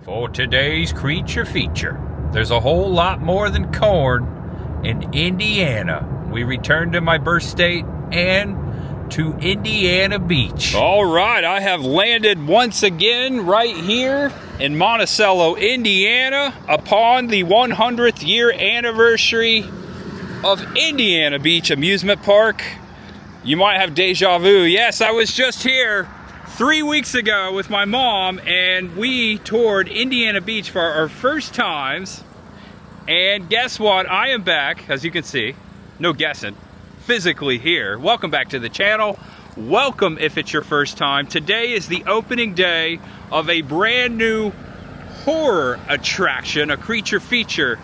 For today's creature feature, there's a whole lot more than corn in Indiana. We return to my birth state and to Indiana Beach. All right, I have landed once again right here in Monticello, Indiana, upon the 100th year anniversary of Indiana Beach Amusement Park. You might have deja vu. Yes, I was just here 3 weeks ago with my mom, and we toured Indiana Beach for our first times. And guess what? I am back, as you can see. No guessing. Physically here. Welcome back to the channel. Welcome if it's your first time. Today is the opening day of a brand new horror attraction, a creature feature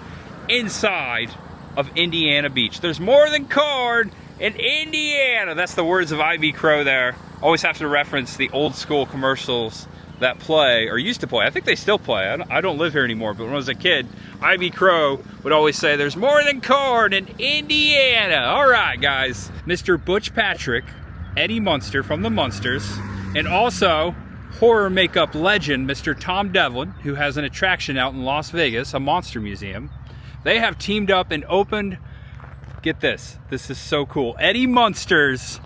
inside of Indiana Beach. There's more than corn in Indiana. That's the words of Ivy Crow there. Always have to reference the old school commercials that play, or used to play. I think they still play. I don't live here anymore, but when I was a kid, Ivy Crow would always say, there's more than corn in Indiana. All right, guys. Mr. Butch Patrick, Eddie Munster from the Munsters, and also horror makeup legend, Mr. Tom Devlin, who has an attraction out in Las Vegas, a monster museum. They have teamed up and opened, get this is so cool, Eddie Munster's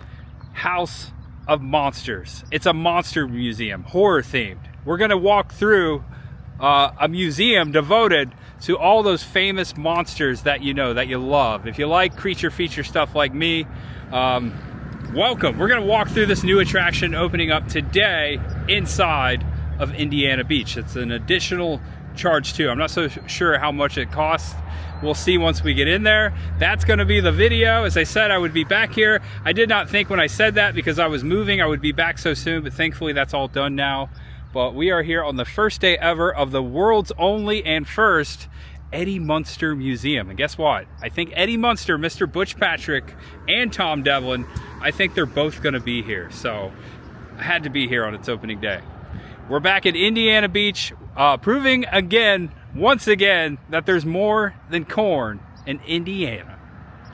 House of Monsters. It's a monster museum, horror themed. We're gonna walk through a museum devoted to all those famous monsters that you know, that you love. If you like creature feature stuff like me, welcome. We're gonna walk through this new attraction opening up today inside of Indiana Beach. It's an additional charge too. I'm not so sure how much it costs. We'll see once we get in there. That's gonna be the video. As I said, I would be back here. I did not think when I said that, because I was moving, I would be back so soon, but thankfully that's all done now. But we are here on the first day ever of the world's only and first Eddie Munster Museum. And guess what? I think Eddie Munster, Mr. Butch Patrick, and Tom Devlin, I think they're both gonna be here. So I had to be here on its opening day. We're back at Indiana Beach, proving again, once again, that there's more than corn in Indiana.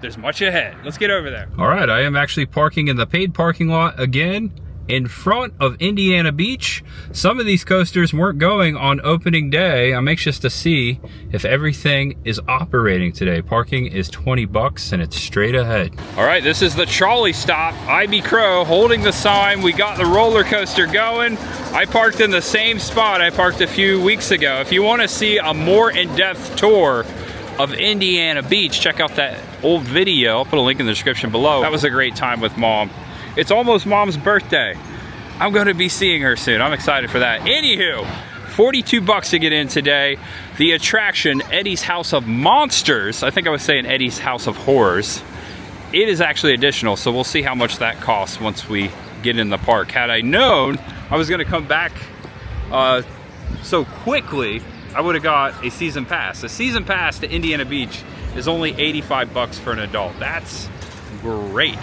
There's much ahead. Let's get over there. All right, I am actually parking in the paid parking lot again in front of Indiana Beach. Some of these coasters weren't going on opening day. I'm anxious to see if everything is operating today. Parking is 20 bucks and it's straight ahead. All right, this is the trolley stop. Ivy Crow holding the sign. We got the roller coaster going. I parked in the same spot I parked a few weeks ago. If you want to see a more in-depth tour of Indiana Beach, check out that old video. I'll put a link in the description below. That was a great time with Mom. It's almost Mom's birthday. I'm gonna be seeing her soon. I'm excited for that. Anywho, 42 bucks to get in today. The attraction, Eddie's House of Monsters. I think I was saying Eddie's House of Horrors. It is actually additional, so we'll see how much that costs once we get in the park. Had I known I was gonna come back so quickly, I would have got a season pass. A season pass to Indiana Beach is only 85 bucks for an adult. That's great.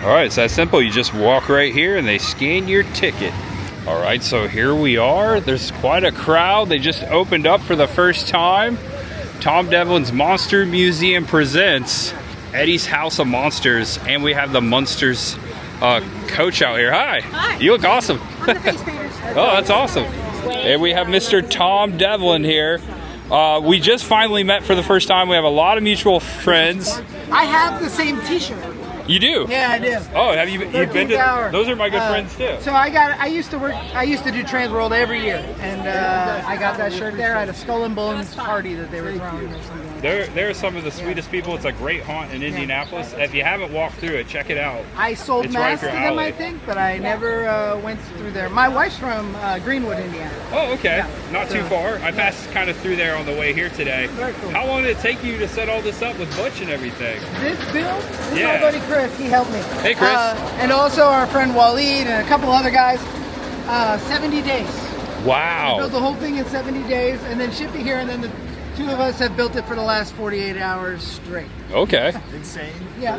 All right, it's that simple. You just walk right here and they scan your ticket. All right, so here we are. There's quite a crowd. They just opened up for the first time. Tom Devlin's Monster Museum presents Eddie's House of Monsters, and we have the Munsters coach out here. Hi. Hi. You look awesome. I'm the face painter. Oh, that's awesome. And we have Mr. Tom Devlin here. We just finally met for the first time. We have a lot of mutual friends. I have the same t-shirt. You do? Yeah, I do. Oh, have you been to? Hour. Those are my good friends too. So I used to do Trans World every year, and I got that shirt there at a Skull and Bones party that they were throwing or something. They're some of the sweetest people. It's a great haunt in Indianapolis. If you haven't walked through it, check it out. I sold masks to them, alley. I think, but I never went through there. My wife's from Greenwood, Indiana. Oh, okay. Yeah. Not too far. I passed kind of through there on the way here today. Very cool. How long did it take you to set all this up with Butch and everything? This is Yeah. my buddy Chris. He helped me. Hey, Chris. And also our friend Waleed and a couple other guys. 70 days. Wow. We built the whole thing in 70 days and then shipped it here, and then the two of us have built it for the last 48 hours straight. Okay. Insane. Yeah.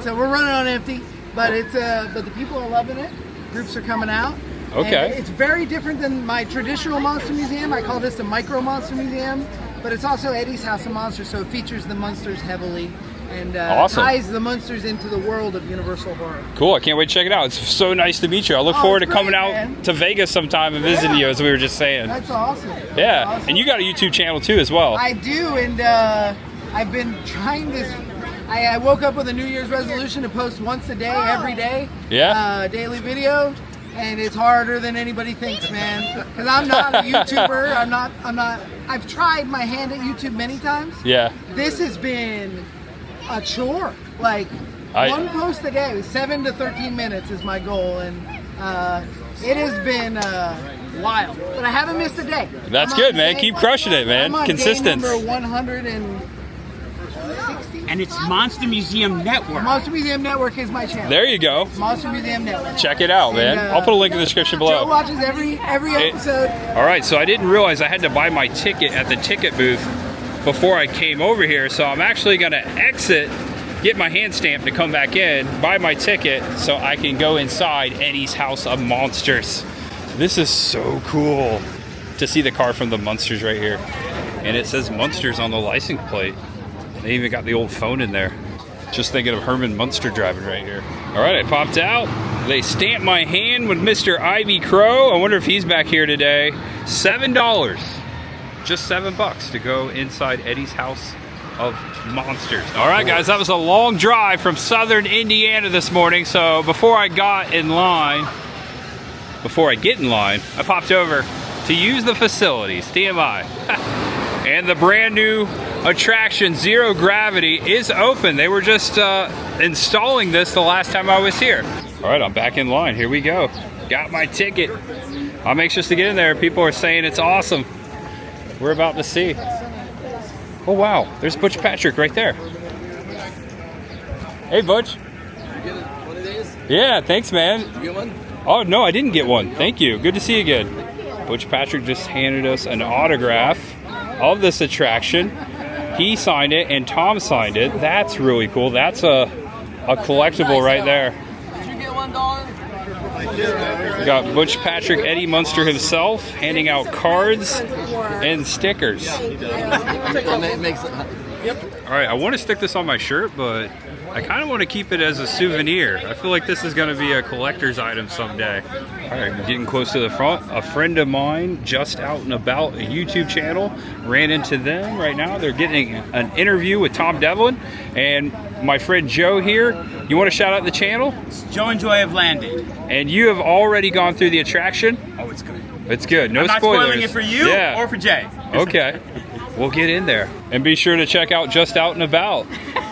So we're running on empty, but but the people are loving it. Groups are coming out. Okay. And it's very different than my traditional monster museum. I call this a micro monster museum, but it's also Eddie's House of Monsters, so it features the Munsters heavily. and awesome. ties the Munsters into the world of Universal horror. Cool. I can't wait to check it out. It's so nice to meet you. I look forward to coming out to Vegas sometime and visiting you, as we were just saying. That's awesome. Yeah, That's awesome. And you got a YouTube channel too as well. I do, and I've been trying this. I woke up with a New Year's resolution to post once a day, every day. Yeah. Daily video, and it's harder than anybody thinks, man. Because I'm not a YouTuber. I'm not. I've tried my hand at YouTube many times. Yeah. This has been a chore. Like one post a day, 7 to 13 minutes is my goal, and it has been wild. But I haven't missed a day. That's good, man. Keep crushing it, man. I'm on Consistent. Day number 160. And it's Monster Museum Network. Monster Museum Network is my channel. There you go. Monster Museum Network. Check it out, man. I'll put a link in the description below. Joe watches every episode. All right, so I didn't realize I had to buy my ticket at the ticket booth before I came over here, so I'm actually going to exit, get my hand stamped to come back in, buy my ticket so I can go inside Eddie's House of Monsters. This is so cool to see the car from the Munsters right here. And it says Munsters on the license plate. They even got the old phone in there. Just thinking of Herman Munster driving right here. All right, I popped out. They stamped my hand with Mr. Ivy Crow. I wonder if he's back here today. $7. Just $7 to go inside Eddie's House of Monsters. All right, guys, that was a long drive from southern Indiana this morning. So before I get in line, I popped over to use the facilities, TMI. And the brand new attraction, Zero Gravity, is open. They were just installing this the last time I was here. All right, I'm back in line. Here we go. Got my ticket. I'm anxious to get in there. People are saying it's awesome. We're about to see. Oh, wow. There's Butch Patrick right there. Hey, Butch. Did you get one of these? Yeah, thanks, man. Did you get one? Oh, no, I didn't get one. Thank you. Good to see you again. Butch Patrick just handed us an autograph of this attraction. He signed it and Tom signed it. That's really cool. That's a collectible right there. Did you get $1? We got Butch Patrick, Eddie Munster himself, handing out cards and stickers. All right, I want to stick this on my shirt, but I kind of want to keep it as a souvenir. I feel like this is going to be a collector's item someday. All right, we're getting close to the front. A friend of mine, just out and about, a YouTube channel, ran into them right now. They're getting an interview with Tom Devlin. And my friend Joe here, you want to shout out the channel? It's Joe and Joy have landed. And you have already gone through the attraction? Oh, it's good. It's good. No I'm not spoilers. spoiling it for you or for Jay. Okay. We'll get in there. And be sure to check out Just Out and About.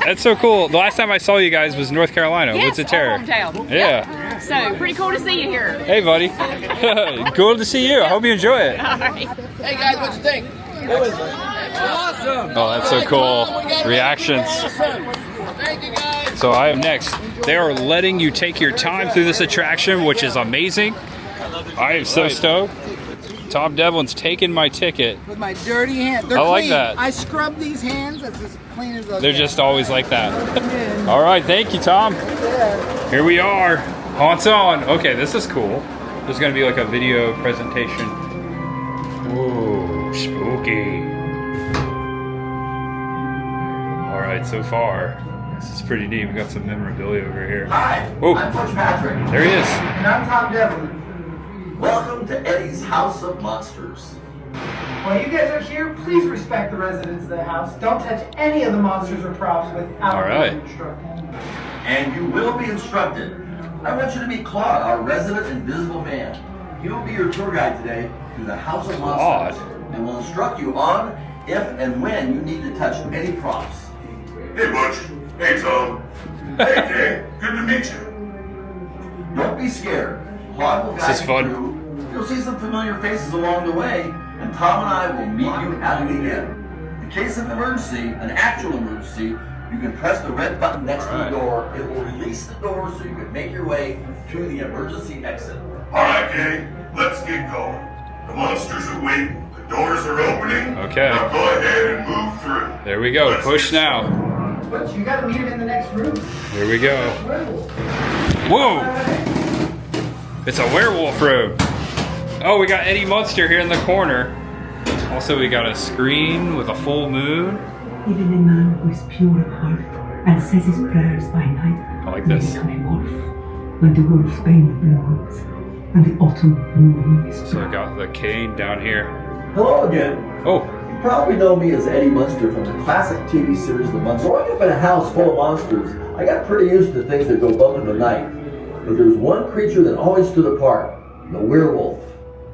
That's so cool. The last time I saw you guys was North Carolina. Yes, Woods of Terror. our hometown. Yeah. Yep. So, pretty cool to see you here. Hey, buddy. Cool to see you. I hope you enjoy it. All right. Hey guys, what'd you think? It was awesome. Oh, that's so cool. Reactions. Thank you guys. So I am next. They are letting you take your time through this attraction, which is amazing. I am so stoked. Tom Devlin's taking my ticket. With my dirty hands. They're I clean. like that. I scrub these hands. That's as clean as those. They're just always like that. All right, thank you, Tom. Here we are. Haunts on. Okay, this is cool. There's going to be like a video presentation. Whoa, spooky. All right, so far, this is pretty neat. We got some memorabilia over here. Hi, Whoa. I'm Butch Patrick. There he is. And I'm Tom Devlin. Welcome to Eddie's House of Monsters. While you guys are here, please respect the residents of the house. Don't touch any of the monsters or props without All right. being instructed. And you will be instructed. I want you to meet Claude, our resident invisible man. He will be your tour guide today through the House of Monsters and will instruct you on if and when you need to touch any props. Hey, Butch. Hey, Tom. Hey, Jay. Good to meet you. Don't be scared. Claude will guide This is fun. you through. You'll see some familiar faces along the way, and Tom and I will meet you at the end. In case of emergency, an actual emergency, you can press the red button next to the door. It will release the door so you can make your way to the emergency exit. All right, gang. Let's get going. The monsters are waiting. The doors are opening. Okay. Now go ahead and move through. There we go. Let's Push get now. But you gotta meet him in the next room. Here we go. Whoa! It's a werewolf room. Oh, we got Eddie Munster here in the corner. Also, we got a screen with a full moon. Even a man who is pure of heart and says his prayers by night. I like this. Become a wolf when the wolf's bane blows and the autumn moon is So I got the cane down here. Hello again. Oh, You probably know me as Eddie Munster from the classic TV series The Munsters. Growing up in a house full of monsters, I got pretty used to things that go bump in the night. But there's one creature that always stood apart, the werewolf.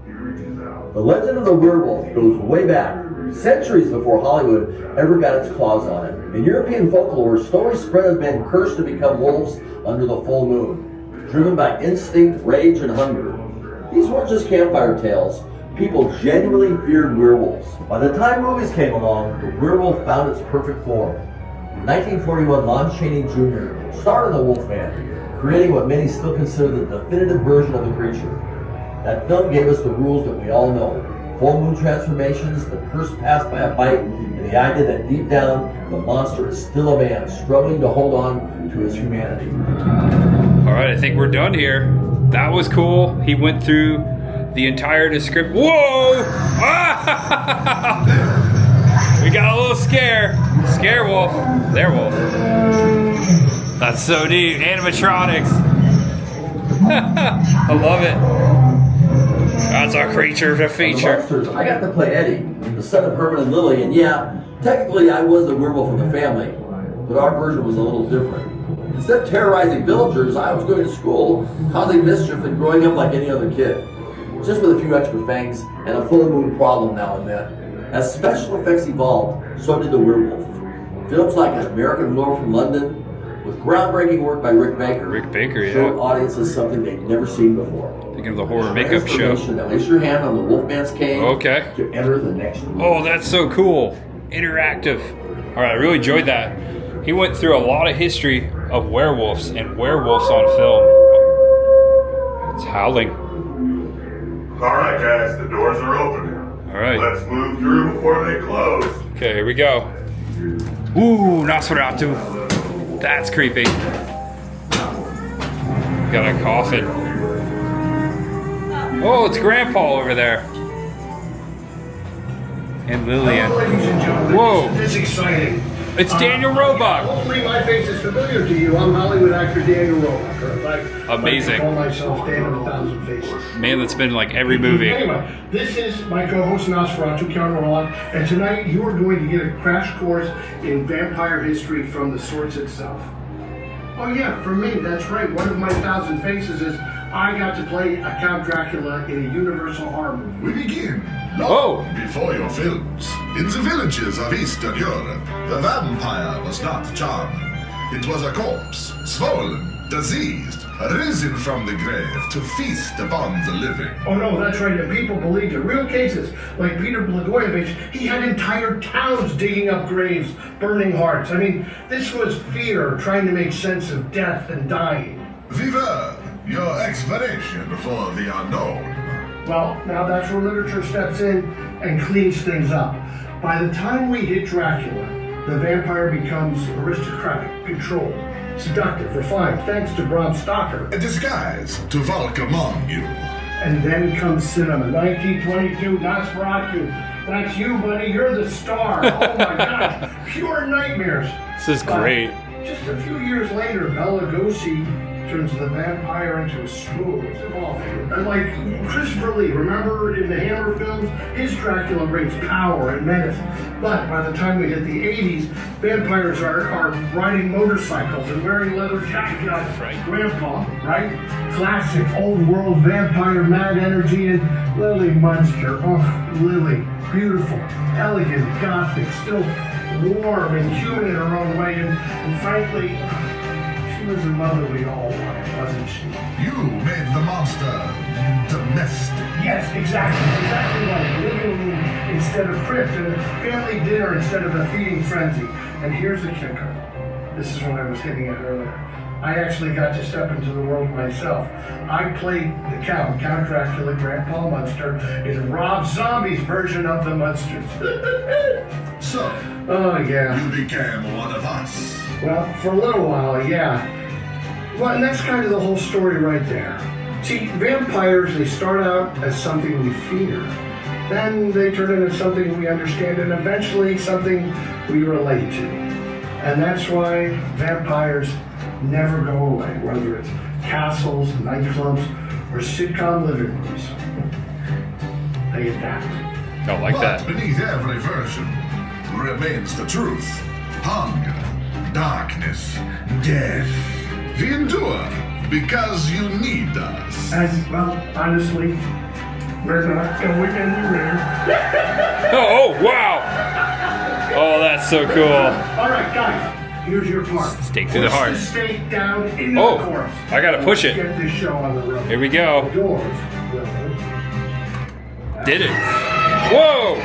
The legend of the werewolf goes way back, centuries before Hollywood ever got its claws on it. In European folklore, stories spread of men cursed to become wolves under the full moon, driven by instinct, rage, and hunger. These weren't just campfire tales. People genuinely feared werewolves. By the time movies came along, the werewolf found its perfect form. In 1941, Lon Chaney Jr. starred in The Wolfman, creating what many still consider the definitive version of the creature. That film gave us the rules that we all know. Full moon transformations, the curse passed by a bite, and the idea that deep down, the monster is still a man struggling to hold on to his humanity. all right, I think we're done here. That was cool. He went through the entire description. Whoa! Ah! We got a little scare. Scare wolf. There, wolf. That's so neat. Animatronics. I love it. That's our creature to feature. Munsters, I got to play Eddie, the son of Herman and Lily, and yeah, technically I was the werewolf in the family, but our version was a little different. Instead of terrorizing villagers, I was going to school, causing mischief and growing up like any other kid. Just with a few extra fangs and a full moon problem now and then. As special effects evolved, so did the werewolf. Films like An American Werewolf from London, with groundbreaking work by Rick Baker. Rick Baker, showed yeah. audiences something they'd never seen before. Thinking of the horror makeup show. That lays your hand on the Wolfman's cane Okay. to enter the next room. Oh, that's so cool. Interactive. All right, I really enjoyed that. He went through a lot of history of werewolves and werewolves on film. It's howling. All right, guys, the doors are open. All right. Let's move through before they close. Okay, here we go. Ooh, Nosferatu. That's creepy. Got a coffin. Oh, it's Grandpa over there. And Lillian. Ladies and gentlemen, Whoa. It's exciting. It's Daniel Roebuck. Hopefully my face is familiar to you. I'm Hollywood actor Daniel Roebuck. Or Amazing. I call myself Dan of a Thousand Faces. Man that's been in like every movie. Anyway, this is my co-host Nosferatu, Count Orlok, and tonight you are going to get a crash course in vampire history from the source itself. Oh yeah, for me, that's right. One of my 1,000 faces is I got to play a Count Dracula in a Universal horror movie. We begin Oh. long before your films. In the villages of Eastern Europe, the vampire was not charming. It was a corpse, swollen, diseased, risen from the grave to feast upon the living. Oh no, that's right, and people believed it. Real cases, like Peter Blagojevich, he had entire towns digging up graves, burning hearts. I mean, this was fear, trying to make sense of death and dying. Viva, your explanation for the unknown. Well, now that's where literature steps in and cleans things up. By the time we hit Dracula, the vampire becomes aristocratic, controlled, seductive, refined, thanks to Bram Stoker. A disguise to walk among you. And then comes cinema. 1922, Nosferatu. That's you, buddy. You're the star. Oh my gosh. Pure nightmares. This is great. Just a few years later, Bela Lugosi turns the vampire into a smooth, evolving. And like Christopher Lee, remember in the Hammer films, his Dracula brings power and menace. But by the time we hit the 80s, vampires are riding motorcycles and wearing leather jackets. Right. Grandpa, right? Classic old world vampire mad energy, and Lily Munster. Oh, Lily. Beautiful, elegant, gothic, still warm and human in her own way, and frankly, she was the mother we all wanted, wasn't she? You made the monster domestic. Yes, exactly right. Living room instead of crypt, and a family dinner instead of a feeding frenzy. And here's the kicker. This is what I was hitting at earlier. I actually got to step into the world myself. I played the Count Dracula, Grandpa Munster, in Rob Zombie's version of the Munsters. So, Oh, yeah. you became one of us. Well, for a little while, yeah. Well, and that's kind of the whole story right there. See, vampires, they start out as something we fear. Then they turn into something we understand, and eventually something we relate to. And that's why vampires never go away, whether it's castles, nightclubs, or sitcom living rooms. They adapt. Don't like that. But beneath every version remains the truth. Hunger, darkness, death. We endure because you need us. As well, honestly, we're not going anywhere. Oh, wow. Oh, that's so cool. All right, guys, here's your part. Stake through the heart. Push the stake down into Oh, the course. I gotta push it. Get this show on the road. Here we go. The doors will Did it. Whoa.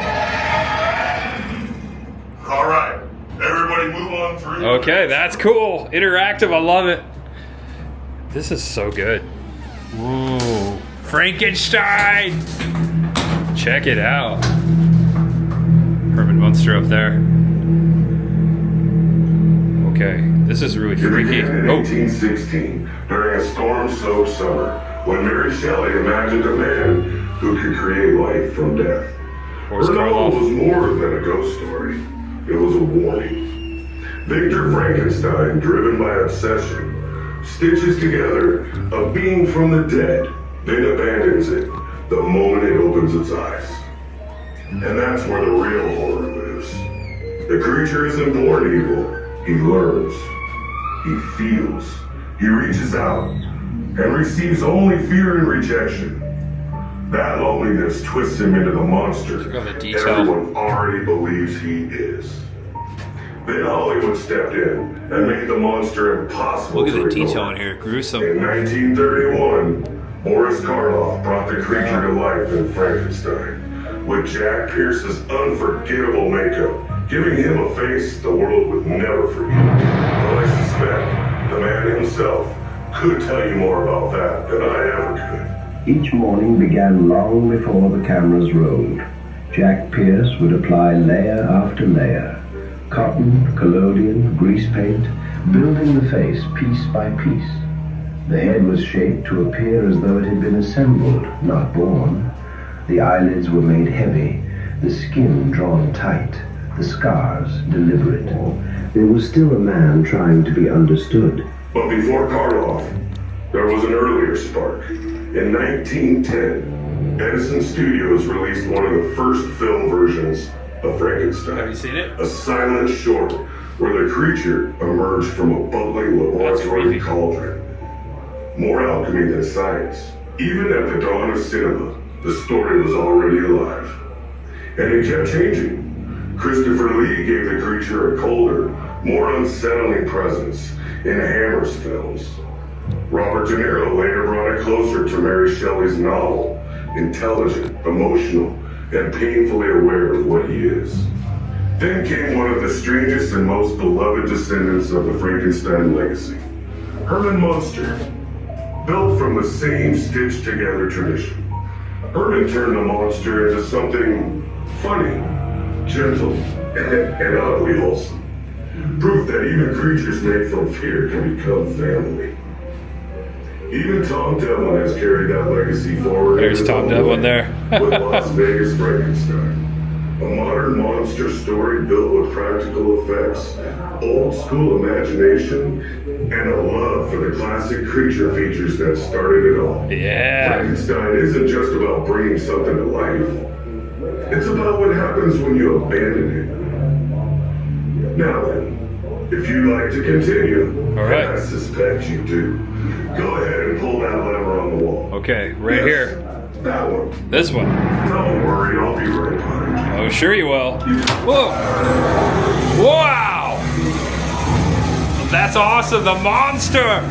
All right, everybody move on through. Okay, that's cool. Interactive, I love it. This is so good. Whoa. Frankenstein. Check it out. Herman Munster up there. Okay, this is really freaky. In 1816, during a storm-soaked summer, when Mary Shelley imagined a man who could create life from death. Her novel was more than a ghost story. It was a warning. Victor Frankenstein, driven by obsession, stitches together a being from the dead, then abandons it the moment it opens its eyes. And that's where the real horror lives. The creature isn't born evil. He learns. He feels. He reaches out and receives only fear and rejection. That loneliness twists him into the monster everyone already believes he is. Then Hollywood stepped in and made the monster impossible to ignore. Look at the detail in here, gruesome. In 1931, Boris Karloff brought the creature to life in Frankenstein, with Jack Pierce's unforgettable makeup, giving him a face the world would never forget. But I suspect the man himself could tell you more about that than I ever could. Each morning began long before the cameras rolled. Jack Pierce would apply layer after layer. Cotton, collodion, grease paint, building the face piece by piece. The head was shaped to appear as though it had been assembled, not born. The eyelids were made heavy, the skin drawn tight, the scars deliberate. There was still a man trying to be understood. But before Karloff, there was an earlier spark. In 1910, Edison Studios released one of the first film versions of Frankenstein. Have you seen it? A silent short where the creature emerged from a bubbling laboratory cauldron. More alchemy than science. Even at the dawn of cinema, the story was already alive. And it kept changing. Christopher Lee gave the creature a colder, more unsettling presence in Hammer's films. Robert De Niro later brought it closer to Mary Shelley's novel, intelligent, emotional, and painfully aware of what he is. Then came one of the strangest and most beloved descendants of the Frankenstein legacy, Herman Munster, built from the same stitched-together tradition. Herman turned the monster into something funny, gentle, and oddly wholesome. Proof that even creatures made from fear can become family. Even Tom Devlin has carried that legacy forward. There's Tom Devlin there. With Las Vegas Frankenstein. A modern monster story built with practical effects, old school imagination, and a love for the classic creature features that started it all. Yeah. Frankenstein isn't just about bringing something to life. It's about what happens when you abandon it. Now then, if you'd like to continue, all right. and I suspect you do, go ahead and pull that lever on the wall. Okay, right here. That one. This one. Don't worry, I'll be right behind you. Oh, sure you will. Whoa. Wow. That's awesome. The monster.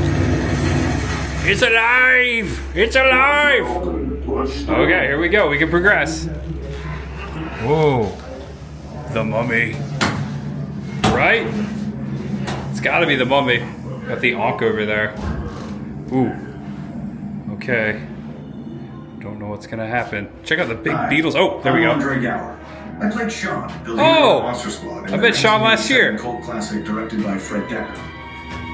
It's alive. It's alive. Okay, here we go. We can progress. Whoa. The mummy. Right? It's got to be the mummy. Got the Ankh over there. Ooh. Okay. Don't know what's gonna happen. Check out the big beetles. Oh, there we go. Andre Gower. I played Sean, the leader Oh! of the Monster Squad. I met Sean last year. Cult classic directed by Fred Decker.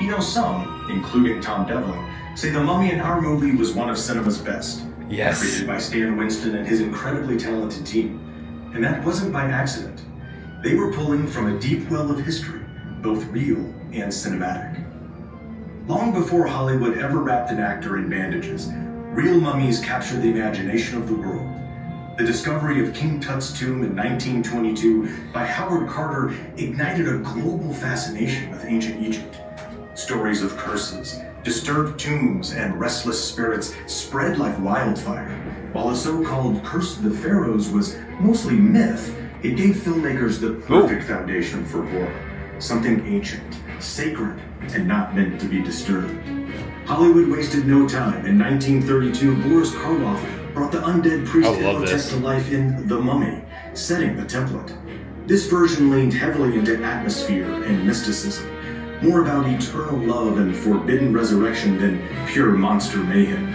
You know, some, including Tom Devlin, say The Mummy in our movie was one of cinema's best. Yes. Created by Stan Winston and his incredibly talented team. And that wasn't by accident. They were pulling from a deep well of history, both real and cinematic. Long before Hollywood ever wrapped an actor in bandages, real mummies captured the imagination of the world. The discovery of King Tut's tomb in 1922 by Howard Carter ignited a global fascination with ancient Egypt. Stories of curses, disturbed tombs, and restless spirits spread like wildfire. While the so-called Curse of the Pharaohs was mostly myth, it gave filmmakers the perfect foundation for horror. Something ancient, sacred, and not meant to be disturbed. Hollywood wasted no time. In 1932, Boris Karloff brought the undead priest Imhotep to life in The Mummy, setting the template. This version leaned heavily into atmosphere and mysticism, more about eternal love and forbidden resurrection than pure monster mayhem.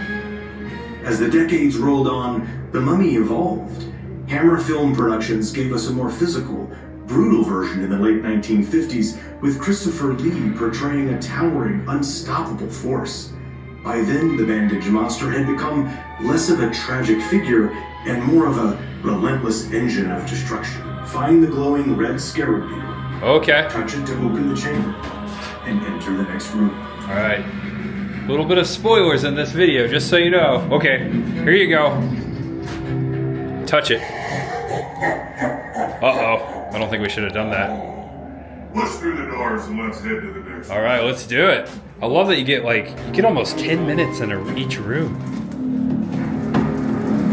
As the decades rolled on, The Mummy evolved. Hammer Film Productions gave us a more physical, brutal version in the late 1950s, with Christopher Lee portraying a towering, unstoppable force. By then, the bandaged monster had become less of a tragic figure and more of a relentless engine of destruction. Find the glowing red scarab beetle. Okay. Touch it to open the chamber and enter the next room. All right. A little bit of spoilers in this video, just so you know. Okay, here you go. Touch it. Uh-oh. I don't think we should have done that. Push through the doors and let's head to the next. All right, let's do it. I love that you get almost 10 minutes in each room.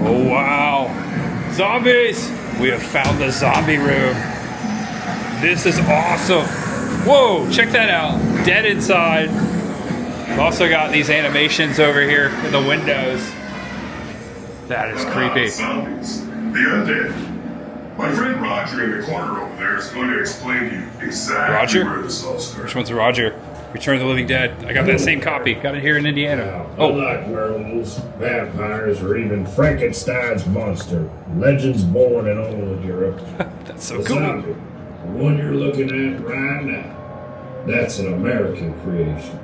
Oh, wow. Zombies! We have found the zombie room. This is awesome. Whoa, check that out. Dead inside. We've also got these animations over here in the windows. That is creepy. Zombies. The undead. My friend Roger in the corner over there is going to explain to you exactly where this all started. Which one's Roger? Return of the Living Dead. I got that same copy. Got it here in Indiana. Unlike werewolves, vampires, or even Frankenstein's monster, legends born in old Europe. That's so the cool. Zombie, the one you're looking at right now, that's an American creation.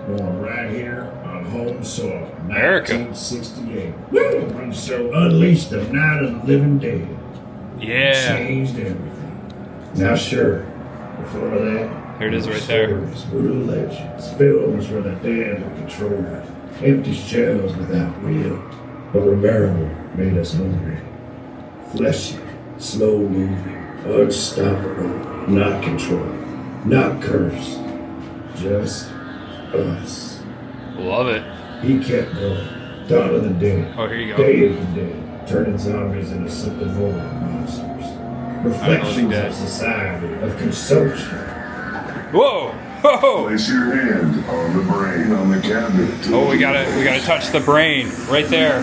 Born right here on home soil, America. 1968. Woo! And so unleashed the night of the living dead. Yeah. Changed everything. Now sure, before that, here it is right there. Stories, brutal legends, films where the dead were controlled, empty shells without will. But Romero made us hungry. Fleshy, slow moving, unstoppable, not controlled, not cursed, just us. Love it. He kept going. Dawn of the Dead. Oh, here you go. Day of the Dead. Turning zombies into something more than monsters. Reflections of society, of consumption. Whoa! Whoa! Place your hand on the brain on the cabinet. Oh, we gotta touch the brain right there.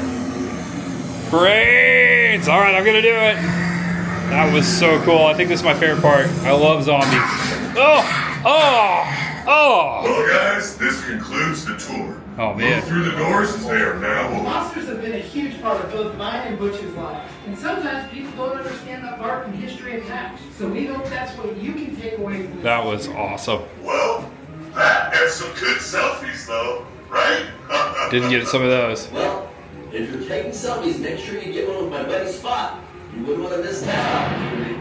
Brains! All right, I'm gonna do it. That was so cool. I think this is my favorite part. I love zombies. Oh! Oh! Oh! Well, guys, this concludes the tour. Oh, man. Move through the doors as they are now open. Monsters have been a huge part of both mine and Butch's life. And sometimes people don't understand the art and history attached. So we hope that's what you can take away from this. That was awesome. Well, that and some good selfies, though, right? Didn't get some of those. Well, if you're taking selfies, make sure you get one with my buddy Spot. You wouldn't want to miss that opportunity.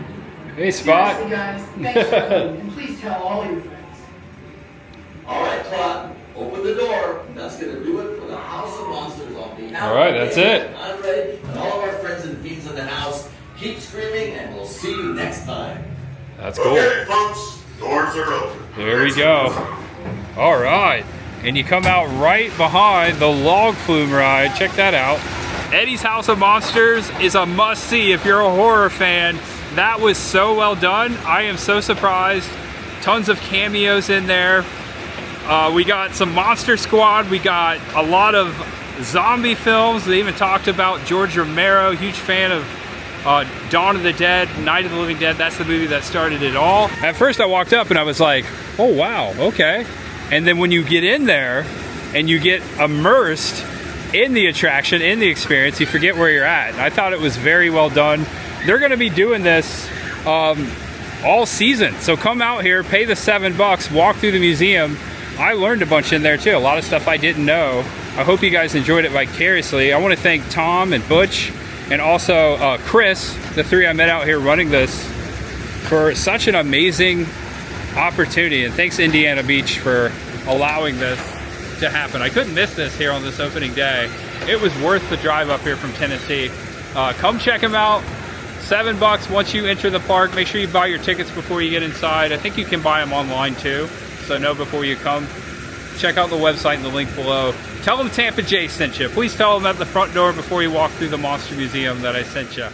Hey, Spot. Seriously, guys, thanks for coming. And please tell all your friends. All right, Claude, open the door. That's going to do it for the House of Monsters on behalf All right, that's it. I'm ready, and all of our friends and fiends in the house. Keep screaming, and we'll see you next time. That's cool. Okay, folks, doors are open. There we go. All right. And you come out right behind the log flume ride. Check that out. Eddie's House of Monsters is a must-see if you're a horror fan. That was so well done. I am so surprised. Tons of cameos in there. We got some Monster Squad. We got a lot of zombie films. They even talked about George Romero, huge fan of Dawn of the Dead, Night of the Living Dead. That's the movie that started it all. At first I walked up and I was like, oh wow, okay. And then when you get in there and you get immersed in the attraction, in the experience, you forget where you're at. And I thought it was very well done. They're gonna be doing this all season. So come out here, pay the $7, walk through the museum. I learned a bunch in there too, a lot of stuff I didn't know. I hope you guys enjoyed it vicariously. I want to thank Tom and Butch and also Chris, the three I met out here running this, for such an amazing opportunity, and thanks Indiana Beach for allowing this to happen. I couldn't miss this here on this opening day. It was worth the drive up here from Tennessee. Come check them out. $7 once you enter the park. Make sure you buy your tickets before you get inside. I think you can buy them online too, so know before you come. Check out the website in the link below. Tell them Tampa J sent you. Please tell them at the front door before you walk through the Monster Museum that I sent you.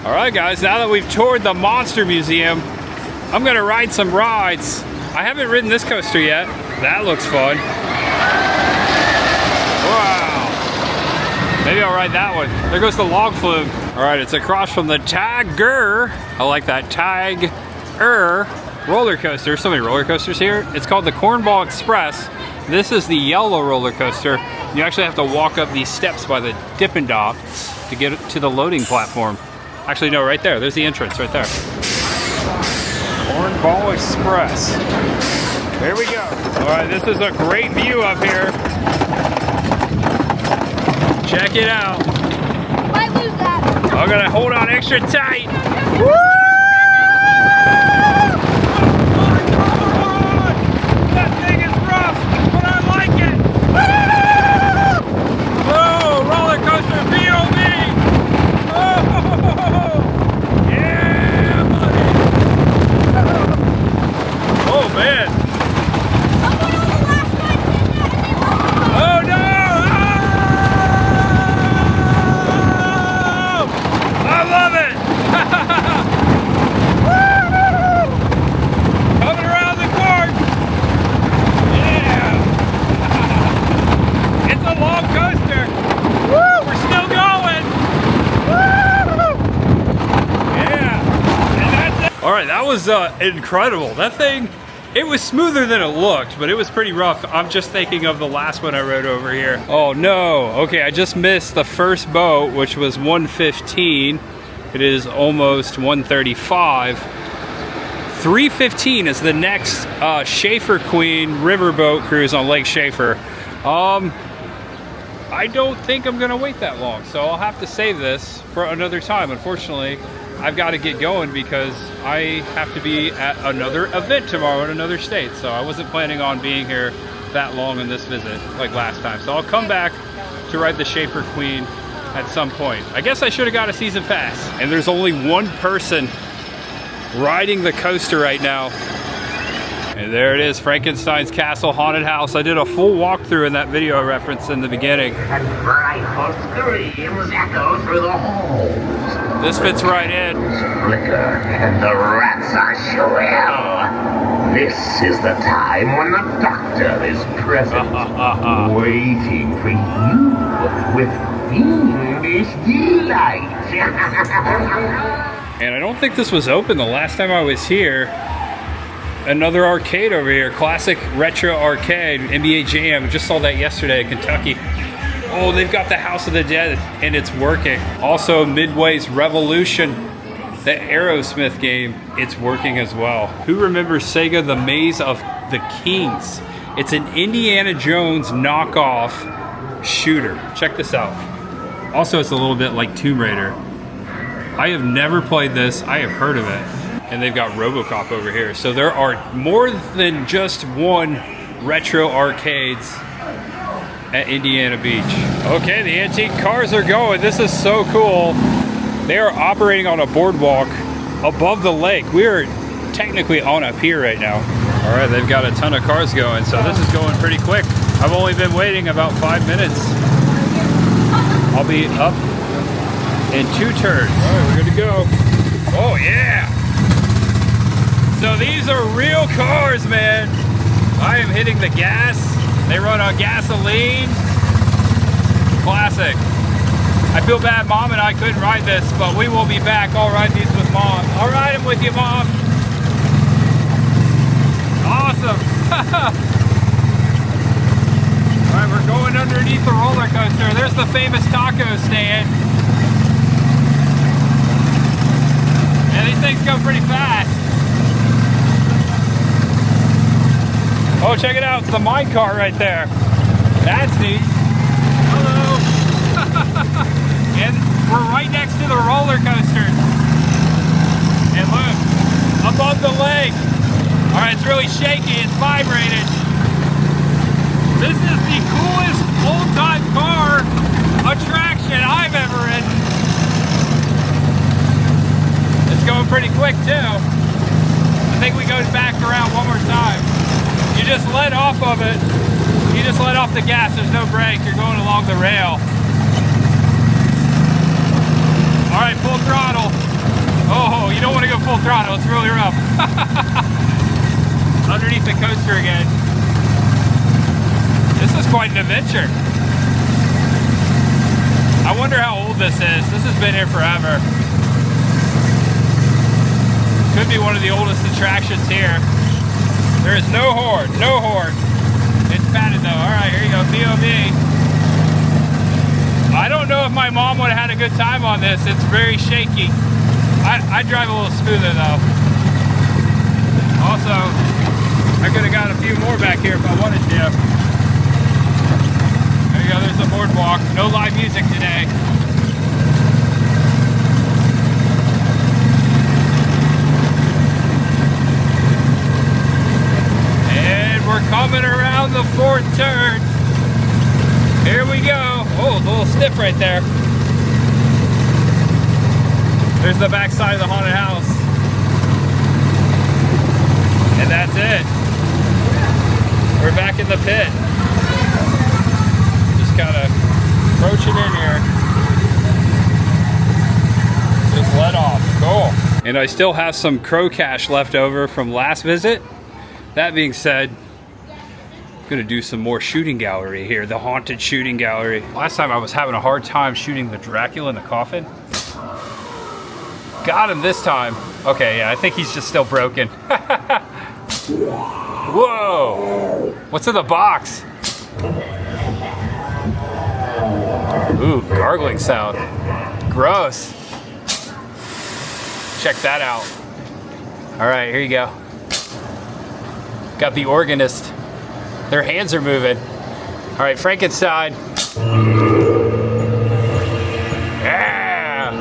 All right, guys, now that we've toured the Monster Museum, I'm gonna ride some rides. I haven't ridden this coaster yet. That looks fun. Wow. Maybe I'll ride that one. There goes the log flume. All right, it's across from the Tiger. I like that, Tiger roller coaster. So many roller coasters here. It's called the Cornball Express. This is the yellow roller coaster. You actually have to walk up these steps by the Dippin' Dots to get to the loading platform. Actually, no, right there. There's the entrance right there. Cornball Express. There we go. All right, this is a great view up here. Check it out. Might lose that. I'm gonna hold on extra tight. Woo! That thing is rough, but I like it. Whoa, roller coaster POV. Yeah, buddy. Oh, man. Oh, no. Oh! I love it. Coming around the cork. Yeah. It's a long coaster. Woo! We're still going. All right, that was incredible. That thing, it was smoother than it looked, but it was pretty rough. I'm just thinking of the last one I rode over here. Oh no, okay, I just missed the first boat, which was 1:15. It is almost 1:35. 3:15 is the next Schaefer Queen riverboat cruise on Lake Schaefer. I don't think I'm gonna wait that long, so I'll have to save this for another time. Unfortunately, I've got to get going because I have to be at another event tomorrow in another state. So I wasn't planning on being here that long in this visit like last time. So I'll come back to ride the Schaefer Queen at some point. I guess I should have got a season pass. And there's only one person riding the coaster right now. And there it is, Frankenstein's Castle Haunted House. I did a full walkthrough in that video I referenced in the beginning. And frightful screams echo through the halls. This fits right in. Flicker and the rats are shrill. This is the time when the doctor is present, waiting for you with fiendish delight. And I don't think this was open the last time I was here. Another arcade over here, classic retro arcade, NBA Jam. Just saw that yesterday in Kentucky. Oh, they've got the House of the Dead and it's working. Also Midway's Revolution, the Aerosmith game, it's working as well. Who remembers Sega The Maze of the Kings? It's an Indiana Jones knockoff shooter. Check this out. Also, it's a little bit like Tomb Raider. I have never played this, I have heard of it. And they've got RoboCop over here. So there are more than just one retro arcades at Indiana Beach. Okay, the antique cars are going. This is so cool. They are operating on a boardwalk above the lake. We are technically on a pier right now. All right, they've got a ton of cars going, so this is going pretty quick. I've only been waiting about 5 minutes. I'll be up in 2 turns. All right, we're good to go. Oh yeah! So these are real cars, man. I am hitting the gas. They run on gasoline. Classic. I feel bad Mom and I couldn't ride this, but we will be back. I'll ride these with Mom. I'll ride them with you, Mom. awesome. All right, we're going underneath the roller coaster. There's the famous taco stand. And these things go pretty fast. Oh, check it out. It's the mine car right there. That's neat. Hello. And we're right next to the roller coasters. And look, above the lake. All right, it's really shaky. It's vibrating. This is the coolest old-time car attraction I've ever ridden. It's going pretty quick too. I think we go back around one more time. You just let off of it. You just let off the gas. There's no brake. You're going along the rail. All right, full throttle. Oh, you don't want to go full throttle. It's really rough. Underneath the coaster again. This is quite an adventure. I wonder how old this is. This has been here forever. Could be one of the oldest attractions here. There is no horn, no horn. It's padded though. All right, here you go, POV. I don't know if my mom would have had a good time on this. It's very shaky. I drive a little smoother though. Also, I could have got a few more back here if I wanted to. There you go, there's the boardwalk. No live music today. And we're coming around the fourth turn. Here we go. Oh, it's a little stiff right there. There's the back side of the haunted house. And that's it. We're back in the pit. Just gotta approach it in here. Just let off. Cool. And I still have some crow cash left over from last visit. That being said, I'm gonna do some more shooting gallery here, the haunted shooting gallery. Last time I was having a hard time shooting the Dracula in the coffin. Got him this time. Okay, yeah, I think he's just still broken. Whoa! What's in the box? Ooh, gargling sound. Gross. Check that out. All right, here you go. Got the organist. Their hands are moving. All right, Frankenstein. Yeah!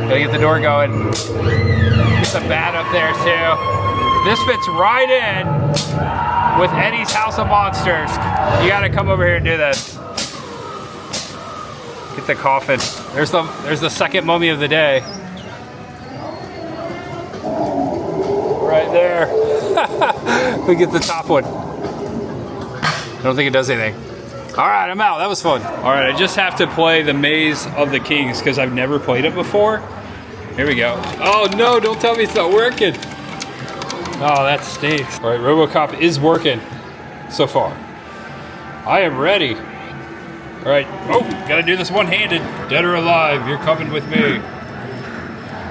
Gotta get the door going. Get the bat up there too. This fits right in with Eddie's House of Monsters. You gotta come over here and do this. Get the coffin. There's the second mummy of the day. Right there. We get the top one. I don't think it does anything. All right, I'm out. That was fun. All right, I just have to play the Maze of the Kings because I've never played it before. Here we go. Oh no, don't tell me it's not working. Oh, that stinks. All right, RoboCop is working so far. I am ready. All right, oh, gotta do this one-handed. Dead or alive, you're coming with me.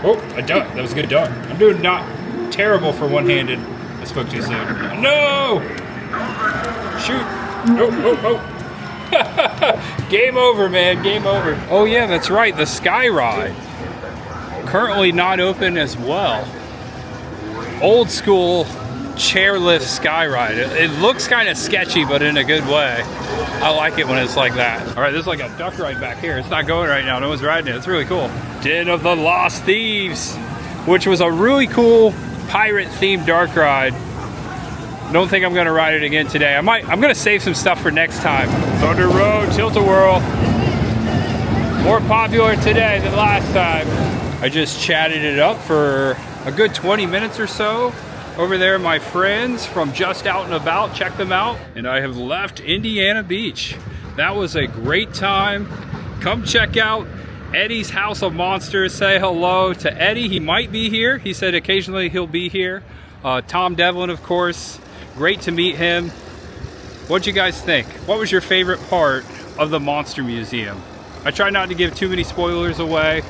Oh, I ducked. That was a good duck. I'm doing not terrible for one-handed. I spoke too soon. No! Shoot. Oh, oh, oh. Game over, man, game over. Oh yeah, that's right, the Sky Ride. Currently not open as well. Old school chairlift Sky Ride. It looks kind of sketchy, but in a good way. I like it when it's like that. All right, there's like a duck ride back here. It's not going right now. No one's riding it. It's really cool. Den of the Lost Thieves, which was a really cool pirate-themed dark ride. Don't think I'm gonna ride it again today. I'm gonna save some stuff for next time. Thunder Road, Tilt-A-Whirl. More popular today than last time. I just chatted it up for a good 20 minutes or so. Over there, my friends from Just Out and About, check them out. And I have left Indiana Beach. That was a great time. Come check out Eddie's House of Monsters. Say hello to Eddie. He might be here. He said occasionally he'll be here. Tom Devlin, of course. Great to meet him. What'd you guys think? What was your favorite part of the Monster Museum? I try not to give too many spoilers away.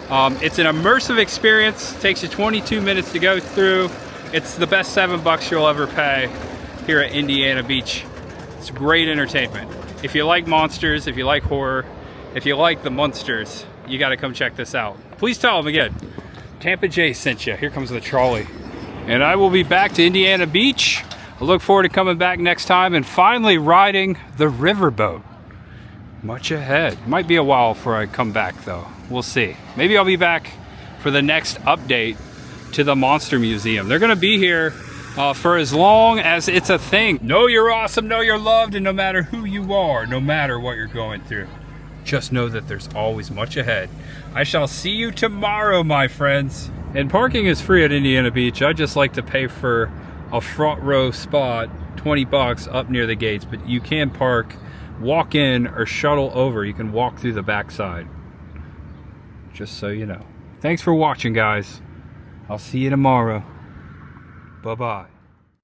It's an immersive experience. It takes you 22 minutes to go through. It's the best $7 you'll ever pay. here at Indiana Beach. It's great entertainment. If you like monsters, if you like horror, if you like the Munsters, you got to come check this out. Please tell them again, Tampa J sent you. Here comes the trolley. And I will be back to Indiana Beach. I look forward to coming back next time and finally riding the riverboat. Much ahead. Might be a while before I come back though. We'll see. Maybe I'll be back for the next update to the Monster Museum. They're gonna be here for as long as it's a thing. Know you're awesome, know you're loved, and no matter who you are, no matter what you're going through, just know that there's always much ahead. I shall see you tomorrow, my friends. And parking is free at Indiana Beach. I just like to pay for a front row spot, 20 bucks up near the gates, but you can park, walk in, or shuttle over. You can walk through the backside. Just so you know. Thanks for watching, guys. I'll see you tomorrow. Bye-bye.